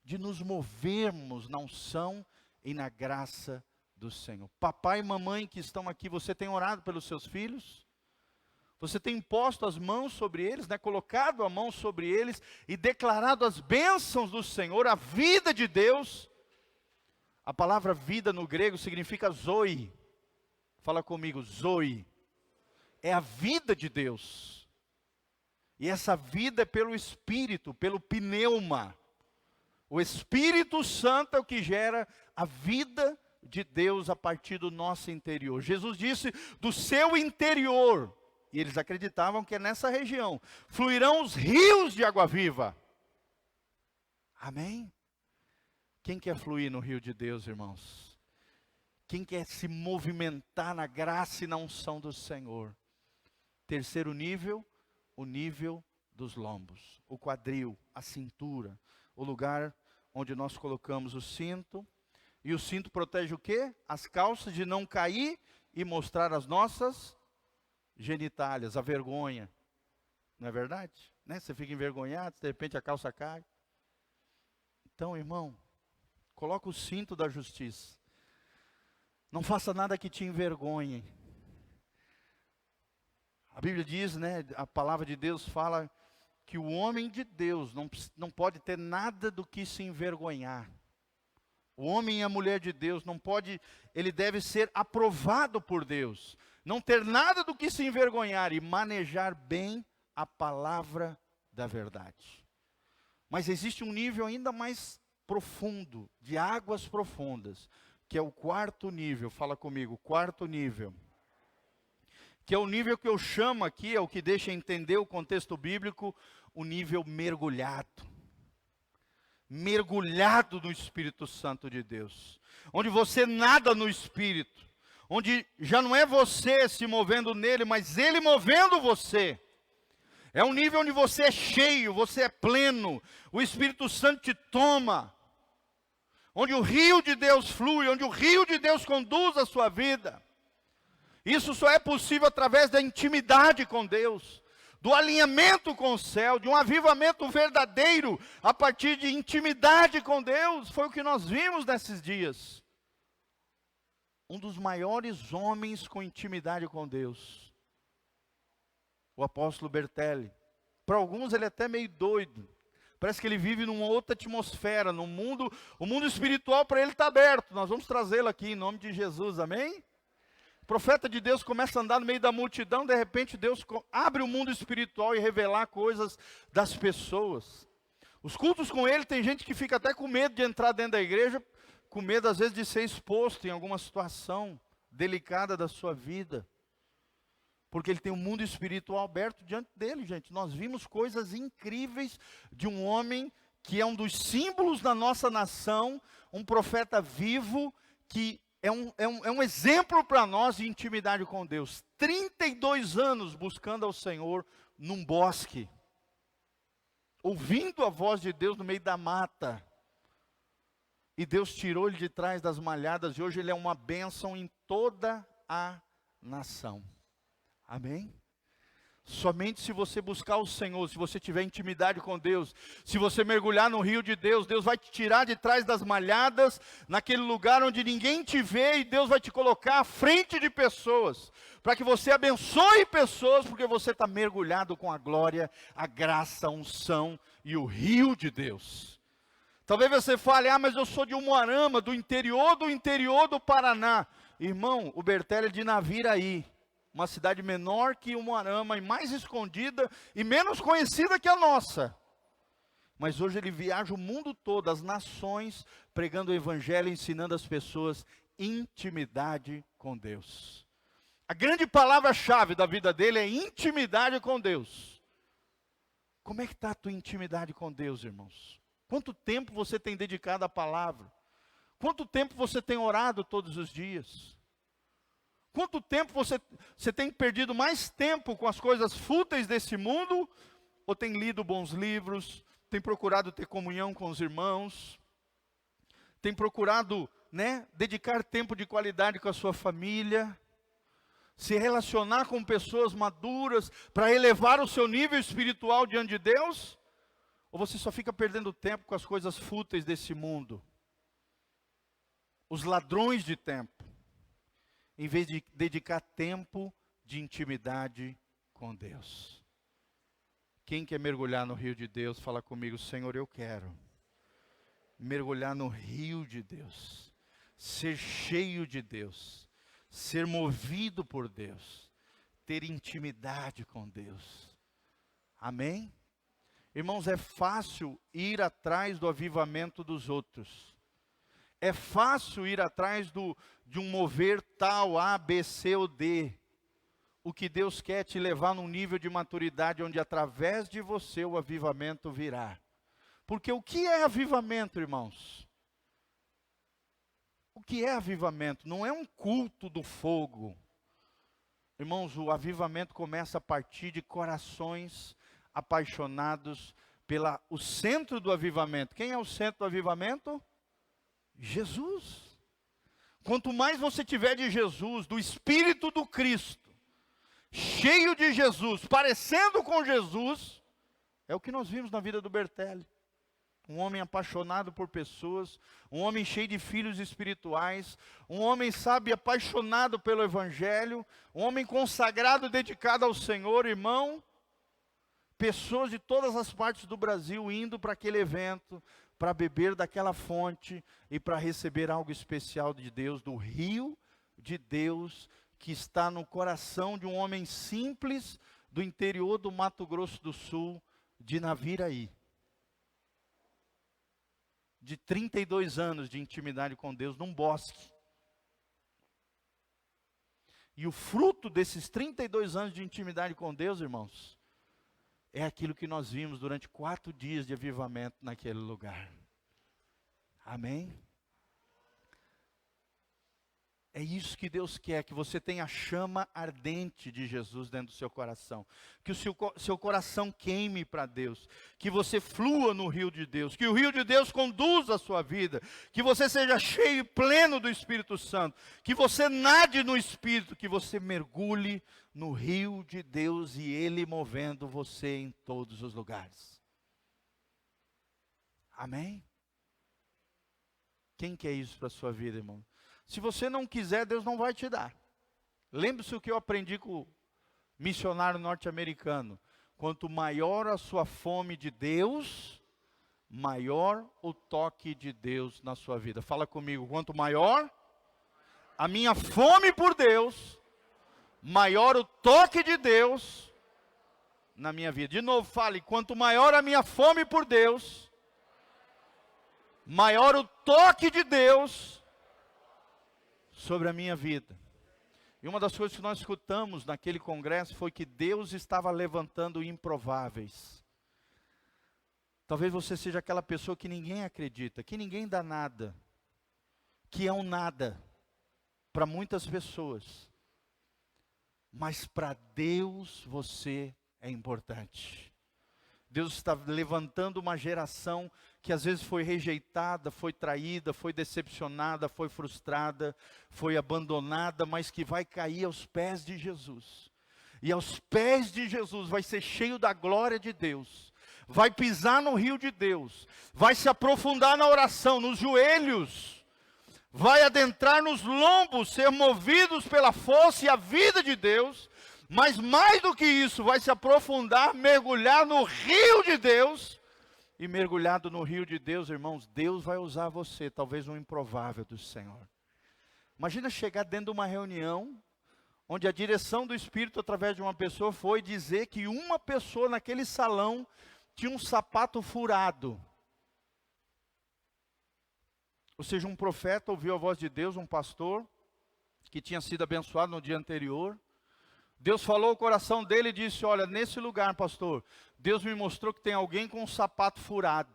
de nos movermos na unção e na graça do Senhor. Papai e mamãe que estão aqui, você tem orado pelos seus filhos? Você tem imposto as mãos sobre eles, né? Colocado a mão sobre eles e declarado as bênçãos do Senhor, a vida de Deus. A palavra vida no grego significa zoe. Fala comigo, zoe. É a vida de Deus. E essa vida é pelo Espírito, pelo pneuma. O Espírito Santo é o que gera a vida de Deus a partir do nosso interior. Jesus disse, do seu interior. E eles acreditavam que nessa região fluirão os rios de água viva. Amém? Quem quer fluir no rio de Deus, irmãos? Quem quer se movimentar na graça e na unção do Senhor? Terceiro nível, o nível dos lombos. O quadril, a cintura, o lugar onde nós colocamos o cinto. E o cinto protege o quê? As calças de não cair e mostrar as nossas genitálias, a vergonha. Não é verdade? Né? Você fica envergonhado, de repente a calça cai. Então, irmão, coloca o cinto da justiça. Não faça nada que te envergonhe. A Bíblia diz, né, a palavra de Deus fala que o homem de Deus não pode ter nada do que se envergonhar. O homem e a mulher de Deus não pode, ele deve ser aprovado por Deus. Não ter nada do que se envergonhar e manejar bem a palavra da verdade. Mas existe um nível ainda mais profundo, de águas profundas, que é o quarto nível. Fala comigo, quarto nível. Que é o nível que eu chamo aqui, é o que deixa entender o contexto bíblico, o nível mergulhado. mergulhado no Espírito Santo de Deus, onde você nada no Espírito, onde já não é você se movendo nele, mas ele movendo você. É um nível onde você é cheio, você é pleno, o Espírito Santo te toma, onde o rio de Deus flui, onde o rio de Deus conduz a sua vida. Isso só é possível através da intimidade com Deus, do alinhamento com o céu, de um avivamento verdadeiro a partir de intimidade com Deus. Foi o que nós vimos nesses dias. Um dos maiores homens com intimidade com Deus, o apóstolo Bertelli. Para alguns ele é até meio doido. Parece que ele vive numa outra atmosfera, num mundo, o mundo espiritual para ele está aberto. Nós vamos trazê-lo aqui em nome de Jesus, amém? O profeta de Deus começa a andar no meio da multidão, de repente Deus abre o mundo espiritual e revelar coisas das pessoas. Os cultos com ele, tem gente que fica até com medo de entrar dentro da igreja, com medo às vezes de ser exposto em alguma situação delicada da sua vida. Porque ele tem um mundo espiritual aberto diante dele, gente. Nós vimos coisas incríveis de um homem que é um dos símbolos da nossa nação, um profeta vivo, que é um exemplo para nós de intimidade com Deus. 32 anos buscando ao Senhor num bosque, ouvindo a voz de Deus no meio da mata. E Deus tirou ele de trás das malhadas, e hoje ele é uma bênção em toda a nação. Amém? Somente se você buscar o Senhor, se você tiver intimidade com Deus, se você mergulhar no rio de Deus, Deus vai te tirar de trás das malhadas, naquele lugar onde ninguém te vê, e Deus vai te colocar à frente de pessoas, para que você abençoe pessoas, porque você está mergulhado com a glória, a graça, a unção e o rio de Deus. Talvez você fale, mas eu sou de Umuarama, do interior do Paraná. Irmão, o Bertelli é de Naviraí, uma cidade menor que Umuarama, e mais escondida e menos conhecida que a nossa. Mas hoje ele viaja o mundo todo, as nações, pregando o evangelho, ensinando as pessoas intimidade com Deus. A grande palavra-chave da vida dele é intimidade com Deus. Como é que está a tua intimidade com Deus, irmãos? Quanto tempo você tem dedicado à palavra? Quanto tempo você tem orado todos os dias? Quanto tempo você tem perdido mais tempo com as coisas fúteis desse mundo? Ou tem lido bons livros? Tem procurado ter comunhão com os irmãos? Tem procurado, dedicar tempo de qualidade com a sua família? Se relacionar com pessoas maduras para elevar o seu nível espiritual diante de Deus? Ou você só fica perdendo tempo com as coisas fúteis desse mundo? Os ladrões de tempo, em vez de dedicar tempo de intimidade com Deus. Quem quer mergulhar no rio de Deus, fala comigo, Senhor, eu quero mergulhar no rio de Deus, ser cheio de Deus, ser movido por Deus, ter intimidade com Deus. Amém? Irmãos, é fácil ir atrás do avivamento dos outros. É fácil ir atrás de um mover tal, A, B, C ou D. O que Deus quer é te levar num nível de maturidade onde através de você o avivamento virá. Porque o que é avivamento, irmãos? O que é avivamento? Não é um culto do fogo. Irmãos, o avivamento começa a partir de corações apaixonados o centro do avivamento. Quem é o centro do avivamento? Jesus. Quanto mais você tiver de Jesus, do Espírito do Cristo, cheio de Jesus, parecendo com Jesus, é o que nós vimos na vida do Bertelli. Um homem apaixonado por pessoas, um homem cheio de filhos espirituais, um homem, apaixonado pelo Evangelho, um homem consagrado, dedicado ao Senhor, irmão. Pessoas de todas as partes do Brasil indo para aquele evento, para beber daquela fonte e para receber algo especial de Deus, do rio de Deus, que está no coração de um homem simples, do interior do Mato Grosso do Sul, de Naviraí. De 32 anos de intimidade com Deus, num bosque. E o fruto desses 32 anos de intimidade com Deus, irmãos, é aquilo que nós vimos durante 4 dias de avivamento naquele lugar. Amém? É isso que Deus quer, que você tenha a chama ardente de Jesus dentro do seu coração. Que o seu coração queime para Deus. Que você flua no rio de Deus. Que o rio de Deus conduza a sua vida. Que você seja cheio e pleno do Espírito Santo. Que você nade no Espírito. Que você mergulhe no rio de Deus e Ele movendo você em todos os lugares. Amém? Quem quer isso para a sua vida, irmão? Se você não quiser, Deus não vai te dar. Lembre-se o que eu aprendi com o missionário norte-americano. Quanto maior a sua fome de Deus, maior o toque de Deus na sua vida. Fala comigo, quanto maior a minha fome por Deus, maior o toque de Deus na minha vida. De novo, fale, quanto maior a minha fome por Deus, maior o toque de Deus sobre a minha vida. E uma das coisas que nós escutamos naquele congresso foi que Deus estava levantando improváveis. Talvez você seja aquela pessoa que ninguém acredita, que ninguém dá nada, que é um nada para muitas pessoas. Mas para Deus você é importante. Deus está levantando uma geração que às vezes foi rejeitada, foi traída, foi decepcionada, foi frustrada, foi abandonada, mas que vai cair aos pés de Jesus. E aos pés de Jesus vai ser cheio da glória de Deus. Vai pisar no rio de Deus. Vai se aprofundar na oração, nos joelhos. Vai adentrar nos lombos, ser movidos pela força e a vida de Deus. Mas mais do que isso, vai se aprofundar, mergulhar no rio de Deus. E mergulhado no rio de Deus, irmãos, Deus vai usar você, talvez um improvável do Senhor. Imagina chegar dentro de uma reunião, onde a direção do Espírito, através de uma pessoa, foi dizer que uma pessoa naquele salão tinha um sapato furado. Ou seja, um profeta ouviu a voz de Deus, um pastor, que tinha sido abençoado no dia anterior. Deus falou ao coração dele e disse, olha, nesse lugar, pastor, Deus me mostrou que tem alguém com um sapato furado.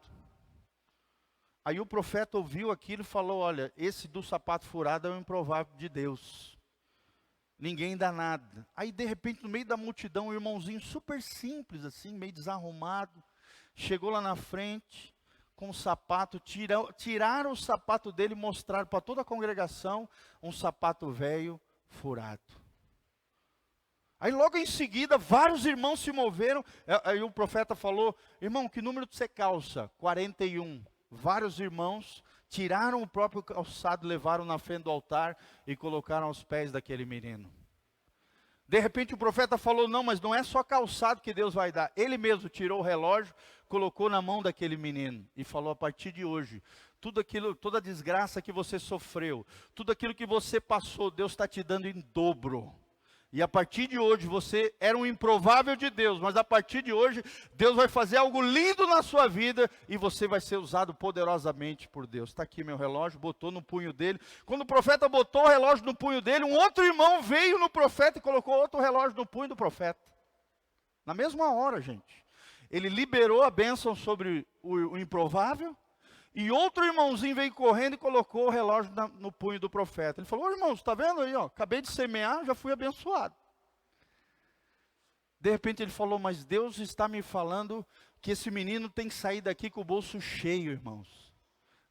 Aí o profeta ouviu aquilo e falou, olha, esse do sapato furado é um improvável de Deus. Ninguém dá nada. Aí de repente no meio da multidão, um irmãozinho super simples assim, meio desarrumado, chegou lá na frente com o sapato, tiraram o sapato dele e mostraram para toda a congregação um sapato velho furado. Aí logo em seguida, vários irmãos se moveram. Aí o profeta falou, irmão, que número você calça? 41. Vários irmãos tiraram o próprio calçado, levaram na frente do altar e colocaram aos pés daquele menino. De repente o profeta falou, não, mas não é só calçado que Deus vai dar. Ele mesmo tirou o relógio, colocou na mão daquele menino e falou, a partir de hoje, tudo aquilo, toda a desgraça que você sofreu, tudo aquilo que você passou, Deus está te dando em dobro. E a partir de hoje, você era um improvável de Deus, mas a partir de hoje, Deus vai fazer algo lindo na sua vida e você vai ser usado poderosamente por Deus. Está aqui meu relógio, botou no punho dele. Quando o profeta botou o relógio no punho dele, um outro irmão veio no profeta e colocou outro relógio no punho do profeta. Na mesma hora, gente. Ele liberou a bênção sobre o improvável. E outro irmãozinho veio correndo e colocou o relógio no punho do profeta. Ele falou, irmãos, está vendo aí, ó, acabei de semear, já fui abençoado. De repente ele falou, mas Deus está me falando que esse menino tem que sair daqui com o bolso cheio, irmãos.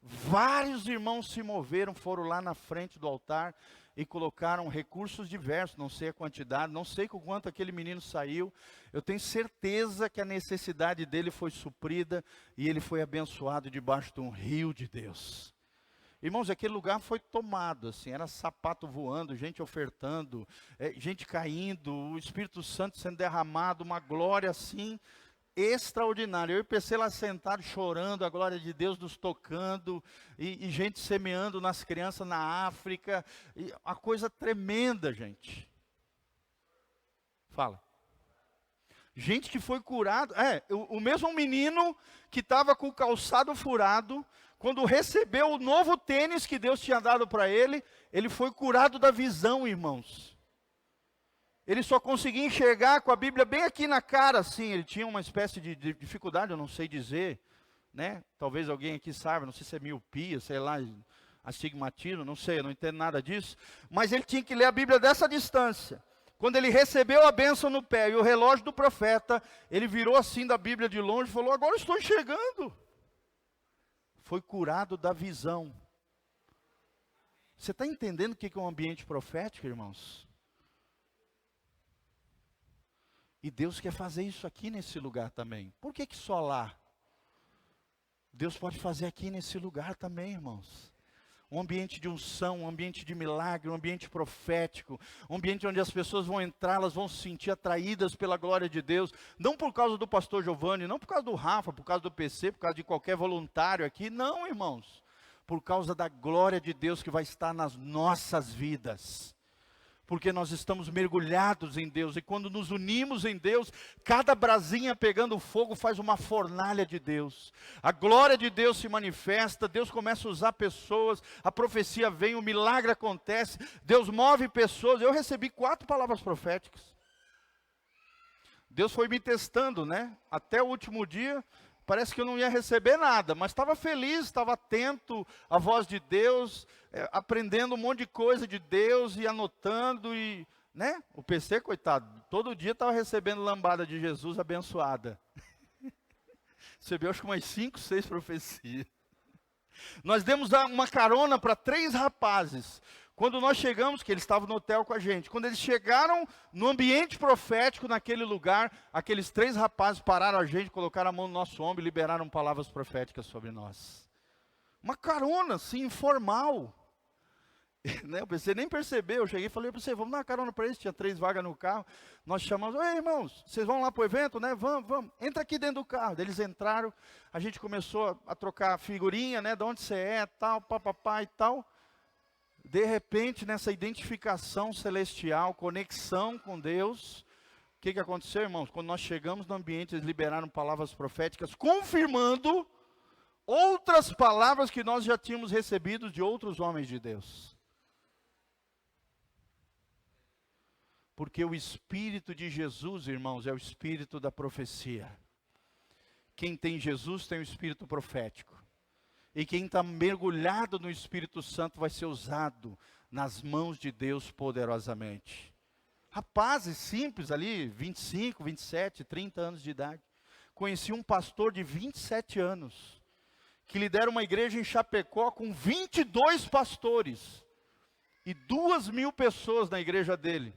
Vários irmãos se moveram, foram lá na frente do altar e colocaram recursos diversos, não sei a quantidade, não sei com quanto aquele menino saiu. Eu tenho certeza que a necessidade dele foi suprida e ele foi abençoado debaixo de um rio de Deus. Irmãos, aquele lugar foi tomado, assim, era sapato voando, gente ofertando, gente caindo, o Espírito Santo sendo derramado, uma glória assim, extraordinária. Eu e PC lá sentado chorando, a glória de Deus nos tocando, e gente semeando nas crianças na África, e uma coisa tremenda, gente. Fala. Gente que foi curado, o mesmo menino que estava com o calçado furado, quando recebeu o novo tênis que Deus tinha dado para ele, ele foi curado da visão, irmãos. Ele só conseguia enxergar com a Bíblia bem aqui na cara, assim. Ele tinha uma espécie de dificuldade, eu não sei dizer. né? Talvez alguém aqui saiba, não sei se é miopia, sei lá, astigmatismo, não sei, eu não entendo nada disso. Mas ele tinha que ler a Bíblia dessa distância. Quando ele recebeu a bênção no pé e o relógio do profeta, ele virou assim da Bíblia de longe e falou: agora eu estou enxergando. Foi curado da visão. Você está entendendo o que é um ambiente profético, irmãos? E Deus quer fazer isso aqui nesse lugar também. Por que só lá? Deus pode fazer aqui nesse lugar também, irmãos. Um ambiente de unção, um ambiente de milagre, um ambiente profético, um ambiente onde as pessoas vão entrar, elas vão se sentir atraídas pela glória de Deus, não por causa do pastor Giovanni, não por causa do Rafa, por causa do PC, por causa de qualquer voluntário aqui, não, irmãos, por causa da glória de Deus que vai estar nas nossas vidas. Porque nós estamos mergulhados em Deus, e quando nos unimos em Deus, cada brasinha pegando fogo faz uma fornalha de Deus. A glória de Deus se manifesta, Deus começa a usar pessoas, a profecia vem, o milagre acontece, Deus move pessoas. Eu recebi 4 palavras proféticas. Deus foi me testando, né? Até o último dia, parece que eu não ia receber nada, mas estava feliz, estava atento à voz de Deus, aprendendo um monte de coisa de Deus e anotando, e, né? O PC, coitado, todo dia estava recebendo lambada de Jesus abençoada. Recebeu acho que umas 5, 6 profecias. Nós demos uma carona para 3 rapazes. Quando nós chegamos, que eles estavam no hotel com a gente, quando eles chegaram no ambiente profético, naquele lugar, aqueles 3 rapazes pararam a gente, colocaram a mão no nosso ombro e liberaram palavras proféticas sobre nós. Uma carona, assim, informal. Né? Você nem percebeu, eu cheguei e falei para você, vamos dar uma carona para eles, tinha 3 vagas no carro. Nós chamamos: ei, irmãos, vocês vão lá para o evento, né? Vamos, entra aqui dentro do carro. Eles entraram, a gente começou a trocar figurinha, né? De onde você é, tal, papapá e tal. De repente, nessa identificação celestial, conexão com Deus, o que aconteceu, irmãos? Quando nós chegamos no ambiente, eles liberaram palavras proféticas, confirmando outras palavras que nós já tínhamos recebido de outros homens de Deus. Porque o Espírito de Jesus, irmãos, é o Espírito da profecia. Quem tem Jesus tem o Espírito profético. E quem está mergulhado no Espírito Santo vai ser usado nas mãos de Deus poderosamente. Rapazes simples ali, 25, 27, 30 anos de idade. Conheci um pastor de 27 anos, que lidera uma igreja em Chapecó com 22 pastores. E 2.000 pessoas na igreja dele.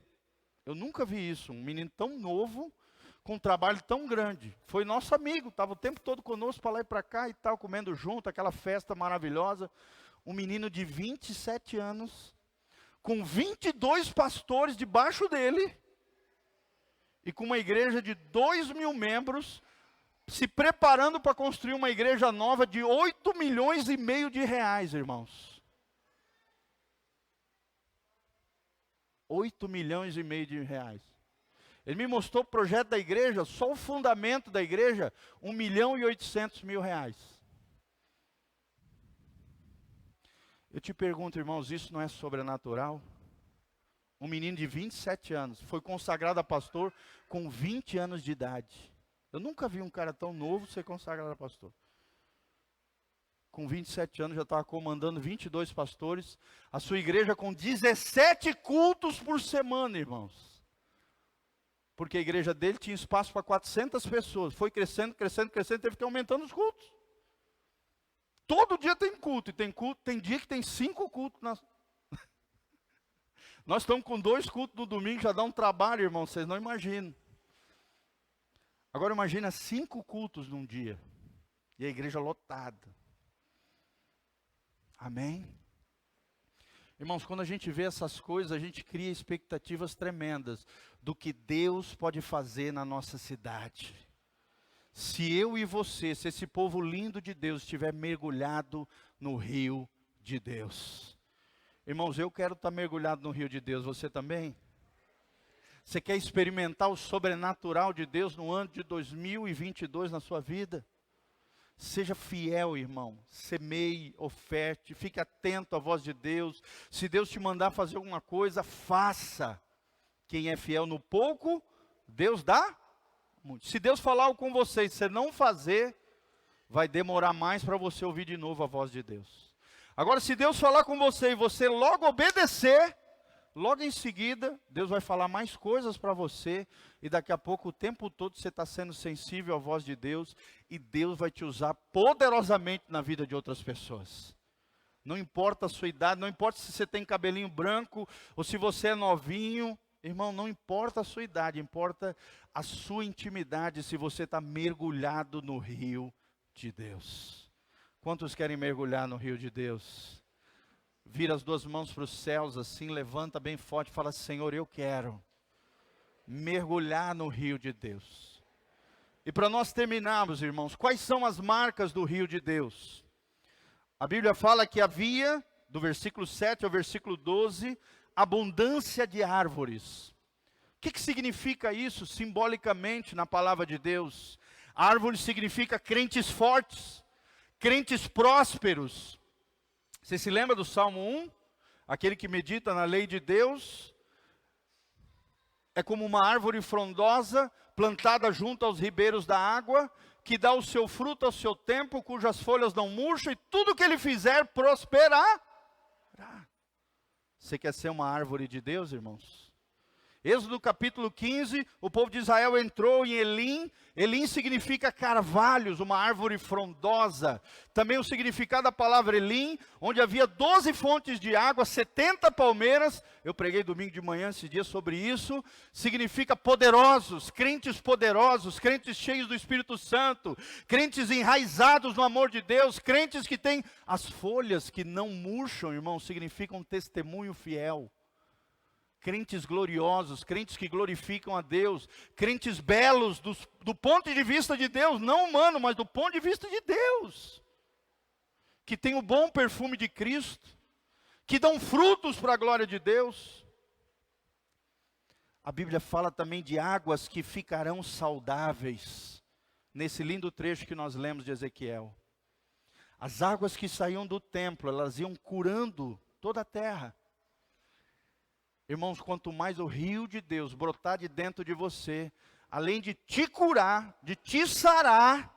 Eu nunca vi isso, um menino tão novo, com um trabalho tão grande. Foi nosso amigo, estava o tempo todo conosco para lá e para cá e tal, comendo junto, aquela festa maravilhosa. Um menino de 27 anos, com 22 pastores debaixo dele, e com uma igreja de 2.000 membros, se preparando para construir uma igreja nova de 8,5 milhões de reais, irmãos. 8,5 milhões de reais. Ele me mostrou o projeto da igreja, só o fundamento da igreja, 1.800.000 reais. Eu te pergunto, irmãos, isso não é sobrenatural? Um menino de 27 anos, foi consagrado a pastor com 20 anos de idade. Eu nunca vi um cara tão novo ser consagrado a pastor. Com 27 anos já estava comandando 22 pastores, a sua igreja com 17 cultos por semana, irmãos. Porque a igreja dele tinha espaço para 400 pessoas. Foi crescendo, teve que ir aumentando os cultos. Todo dia tem culto, e tem dia que tem 5 cultos. Nós estamos com 2 cultos no domingo, já dá um trabalho, irmão, vocês não imaginam. Agora imagina 5 cultos num dia, e a igreja lotada. Amém? Irmãos, quando a gente vê essas coisas, a gente cria expectativas tremendas do que Deus pode fazer na nossa cidade. Se eu e você, se esse povo lindo de Deus estiver mergulhado no rio de Deus. Irmãos, eu quero estar mergulhado no rio de Deus, você também? Você quer experimentar o sobrenatural de Deus no ano de 2022 na sua vida? Seja fiel, irmão, semeie, oferte, fique atento à voz de Deus. Se Deus te mandar fazer alguma coisa, faça. Quem é fiel no pouco, Deus dá muito. Se Deus falar algo com você e você não fazer, vai demorar mais para você ouvir de novo a voz de Deus. Agora, se Deus falar com você e você logo obedecer, logo em seguida, Deus vai falar mais coisas para você, e daqui a pouco, o tempo todo, você está sendo sensível à voz de Deus, e Deus vai te usar poderosamente na vida de outras pessoas. Não importa a sua idade, não importa se você tem cabelinho branco, ou se você é novinho, irmão, não importa a sua idade, importa a sua intimidade, se você está mergulhado no rio de Deus. Quantos querem mergulhar no rio de Deus? Vira as duas mãos para os céus assim, levanta bem forte e fala: Senhor, eu quero mergulhar no rio de Deus. E para nós terminarmos, irmãos, quais são as marcas do rio de Deus? A Bíblia fala que havia, do versículo 7 ao versículo 12, abundância de árvores. O que significa isso simbolicamente na palavra de Deus? Árvore significa crentes fortes, crentes prósperos. Você se lembra do Salmo 1? Aquele que medita na lei de Deus é como uma árvore frondosa, plantada junto aos ribeiros da água, que dá o seu fruto ao seu tempo, cujas folhas não murcham, e tudo que ele fizer prosperará. Você quer ser uma árvore de Deus, irmãos? Êxodo capítulo 15, o povo de Israel entrou em Elim. Elim significa carvalhos, uma árvore frondosa. Também o significado da palavra Elim, onde havia 12 fontes de água, 70 palmeiras. Eu preguei domingo de manhã esse dia sobre isso. Significa poderosos, crentes cheios do Espírito Santo, crentes enraizados no amor de Deus, crentes que têm as folhas que não murcham, irmão, significam testemunho fiel. Crentes gloriosos, crentes que glorificam a Deus, crentes belos do ponto de vista de Deus, não humano, mas do ponto de vista de Deus, que tem o bom perfume de Cristo, que dão frutos para a glória de Deus. A Bíblia fala também de águas que ficarão saudáveis, nesse lindo trecho que nós lemos de Ezequiel. As águas que saíam do templo, elas iam curando toda a terra. Irmãos, quanto mais o rio de Deus brotar de dentro de você, além de te curar, de te sarar,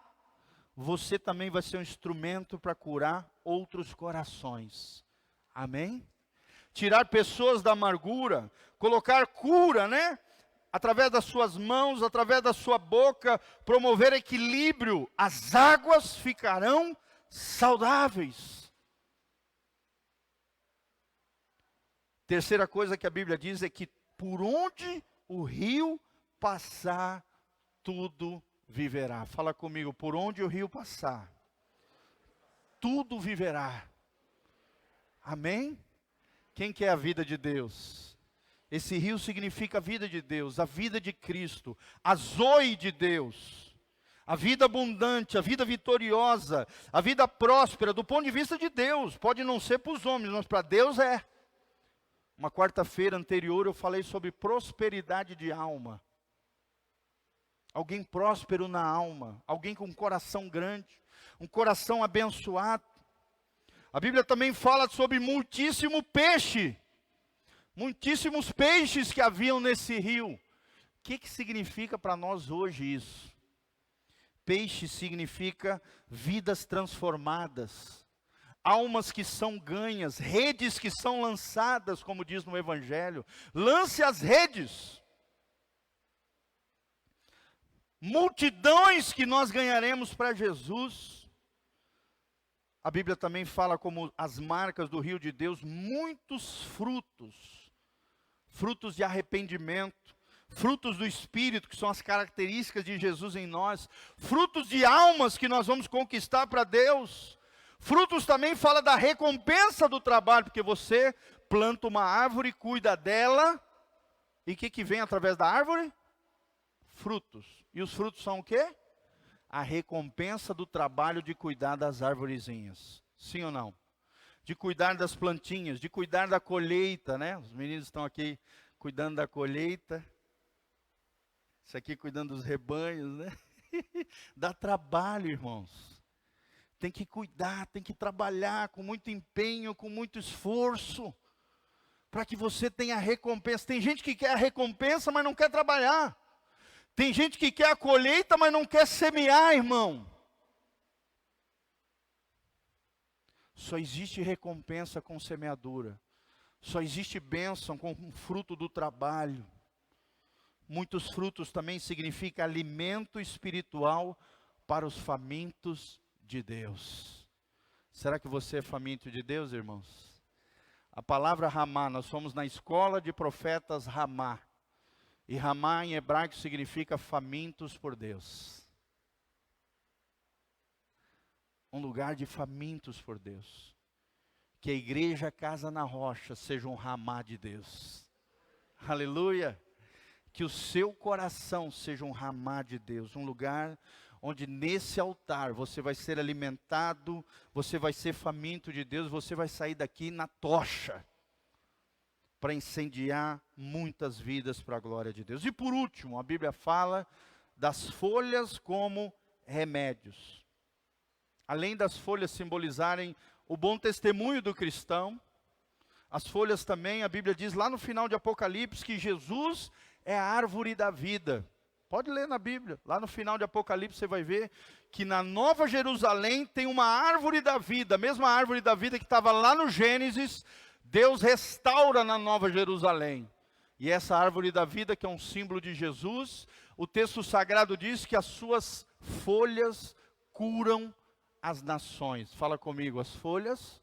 você também vai ser um instrumento para curar outros corações. Amém? Tirar pessoas da amargura, colocar cura, né? Através das suas mãos, através da sua boca, promover equilíbrio, as águas ficarão saudáveis. Terceira coisa que a Bíblia diz é que por onde o rio passar, tudo viverá. Fala comigo, por onde o rio passar, tudo viverá. Amém? Quem quer a vida de Deus? Esse rio significa a vida de Deus, a vida de Cristo, a zoe de Deus, a vida abundante, a vida vitoriosa, a vida próspera, do ponto de vista de Deus. Pode não ser para os homens, mas para Deus é. Uma quarta-feira anterior eu falei sobre prosperidade de alma. Alguém próspero na alma, alguém com um coração grande, um coração abençoado. A Bíblia também fala sobre muitíssimo peixe, muitíssimos peixes que haviam nesse rio. O que significa para nós hoje isso? Peixe significa vidas transformadas, almas que são ganhas, redes que são lançadas, como diz no Evangelho. Lance as redes. Multidões que nós ganharemos para Jesus. A Bíblia também fala como as marcas do rio de Deus, muitos frutos. Frutos de arrependimento, frutos do Espírito, que são as características de Jesus em nós. Frutos de almas que nós vamos conquistar para Deus. Frutos também fala da recompensa do trabalho, porque você planta uma árvore, cuida dela, e o que vem através da árvore? Frutos. E os frutos são o quê? A recompensa do trabalho de cuidar das arvorezinhas. Sim ou não? De cuidar das plantinhas, de cuidar da colheita, né? Os meninos estão aqui cuidando da colheita. Isso aqui cuidando dos rebanhos, né? Dá trabalho, irmãos. Tem que cuidar, tem que trabalhar com muito empenho, com muito esforço, para que você tenha recompensa. Tem gente que quer a recompensa, mas não quer trabalhar. Tem gente que quer a colheita, mas não quer semear, irmão. Só existe recompensa com semeadura. Só existe bênção com o fruto do trabalho. Muitos frutos também significa alimento espiritual para os famintos de Deus. Será que você é faminto de Deus, irmãos? A palavra Ramá, nós somos na escola de profetas Ramá. E Ramá em hebraico significa famintos por Deus. Um lugar de famintos por Deus. Que a igreja Casa na Rocha seja um Ramá de Deus. Aleluia. Que o seu coração seja um Ramá de Deus. Um lugar onde nesse altar você vai ser alimentado, você vai ser faminto de Deus, você vai sair daqui na tocha. Para incendiar muitas vidas para a glória de Deus. E por último, a Bíblia fala das folhas como remédios. Além das folhas simbolizarem o bom testemunho do cristão, as folhas também, a Bíblia diz lá no final de Apocalipse que Jesus é a árvore da vida. Pode ler na Bíblia, lá no final de Apocalipse você vai ver que na Nova Jerusalém tem uma árvore da vida, a mesma árvore da vida que estava lá no Gênesis, Deus restaura na Nova Jerusalém. E essa árvore da vida, que é um símbolo de Jesus, o texto sagrado diz que as suas folhas curam as nações. Fala comigo, as folhas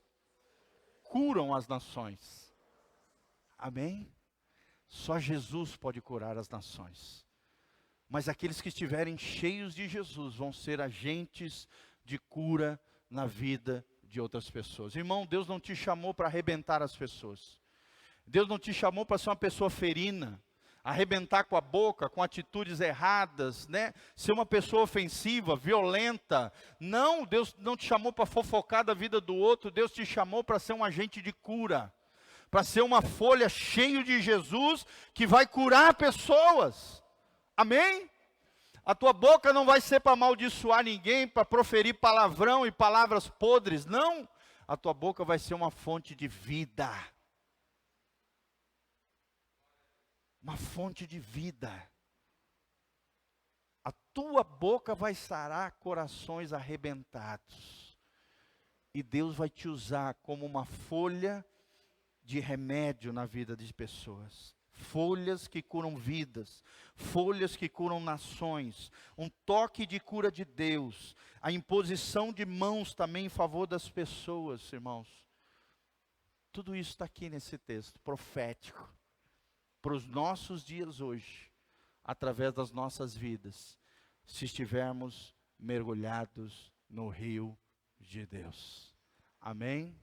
curam as nações. Amém? Só Jesus pode curar as nações. Mas aqueles que estiverem cheios de Jesus vão ser agentes de cura na vida de outras pessoas. Irmão, Deus não te chamou para arrebentar as pessoas. Deus não te chamou para ser uma pessoa ferina, arrebentar com a boca, com atitudes erradas, né? Ser uma pessoa ofensiva, violenta. Não, Deus não te chamou para fofocar da vida do outro. Deus te chamou para ser um agente de cura, para ser uma folha cheia de Jesus que vai curar pessoas. Amém? A tua boca não vai ser para amaldiçoar ninguém, para proferir palavrão e palavras podres, não. A tua boca vai ser uma fonte de vida. Uma fonte de vida. A tua boca vai sarar corações arrebentados. E Deus vai te usar como uma folha de remédio na vida de pessoas. Folhas que curam vidas, folhas que curam nações, um toque de cura de Deus, a imposição de mãos também em favor das pessoas, irmãos. Tudo isso está aqui nesse texto, profético, para os nossos dias hoje, através das nossas vidas, se estivermos mergulhados no rio de Deus. Amém?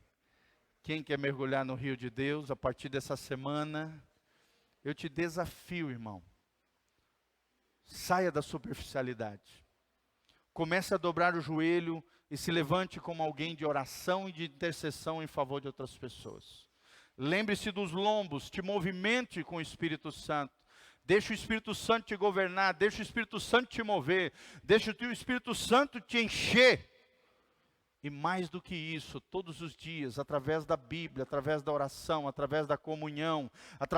Quem quer mergulhar no rio de Deus, a partir dessa semana, eu te desafio, irmão. Saia da superficialidade. Comece a dobrar o joelho e se levante como alguém de oração e de intercessão em favor de outras pessoas. Lembre-se dos lombos, te movimente com o Espírito Santo. Deixa o Espírito Santo te governar, deixa o Espírito Santo te mover, deixa o Espírito Santo te encher. E mais do que isso, todos os dias, através da Bíblia, através da oração, através da comunhão, através